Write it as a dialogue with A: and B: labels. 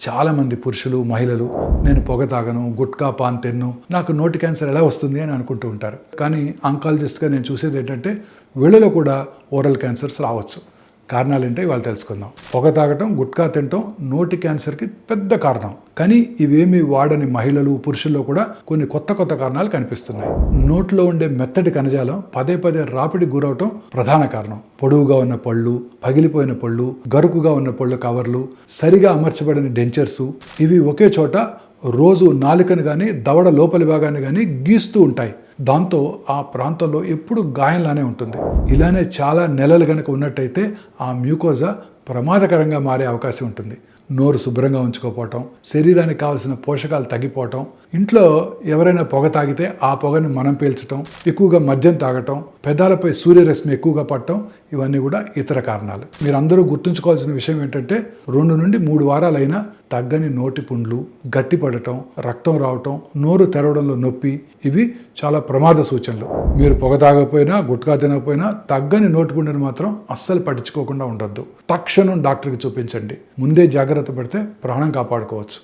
A: చాలామంది పురుషులు మహిళలు నేను పొగ తాగను, గుట్కా పాన్ తిన్ను, నాకు నోటి క్యాన్సర్ ఎలా వస్తుంది అని అనుకుంటూ ఉంటారు. కానీ ఆంకాలజిస్ట్గా నేను చూసేది ఏంటంటే వీళ్ళలో కూడా ఓరల్ క్యాన్సర్స్ రావచ్చు. కారణాలు ఏంటో ఇవాళ తెలుసుకుందాం. పొగ తాగటం, గుట్కా తినటం నోటి క్యాన్సర్కి పెద్ద కారణం. కానీ ఇవేమీ వాడని మహిళలు పురుషుల్లో కూడా కొన్ని కొత్త కారణాలు కనిపిస్తున్నాయి. నోట్లో ఉండే మెత్తటి కణజాలం పదే రాపిడి గురవటం ప్రధాన కారణం. పొడవుగా ఉన్న పళ్ళు, పగిలిపోయిన పళ్ళు, గరుకుగా ఉన్న పళ్ళు కవర్లు, సరిగా అమర్చబడిన డెంచర్సు, ఇవి ఒకే చోట రోజు నాలుకను కానీ దవడ లోపలి భాగాన్ని కానీ గీస్తూ ఉంటాయి. దాంతో ఆ ప్రాంతంలో ఎప్పుడు గాయంలానే ఉంటుంది. ఇలానే చాలా నెలలు కనుక ఉన్నట్టయితే ఆ మ్యూకోజా ప్రమాదకరంగా మారే అవకాశం ఉంటుంది. నోరు శుభ్రంగా ఉంచుకోపోవటం, శరీరానికి కావాల్సిన పోషకాలు తగ్గిపోవటం, ఇంట్లో ఎవరైనా పొగ తాగితే ఆ పొగని మనం పీల్చటం, ఎక్కువగా మద్యం తాగటం, పెదాలపై సూర్యరశ్మి ఎక్కువగా పడటం, ఇవన్నీ కూడా ఇతర కారణాలు. మీరందరూ గుర్తుంచుకోవాల్సిన విషయం ఏంటంటే 2 నుండి 3 వారాలైనా తగ్గని నోటి పుండ్లు, గట్టిపడటం, రక్తం రావటం, నోరు తెరవడంలో నొప్పి, ఇవి చాలా ప్రమాద సూచనలు. మీరు పొగ తాగకపోయినా, గుట్కా తినకపోయినా తగ్గని నోటి పుండుని మాత్రం అస్సలు పట్టించుకోకుండా ఉండొద్దు. తక్షణం డాక్టర్కి చూపించండి. ముందే జాగ్రత్త పడితే ప్రాణం కాపాడుకోవచ్చు.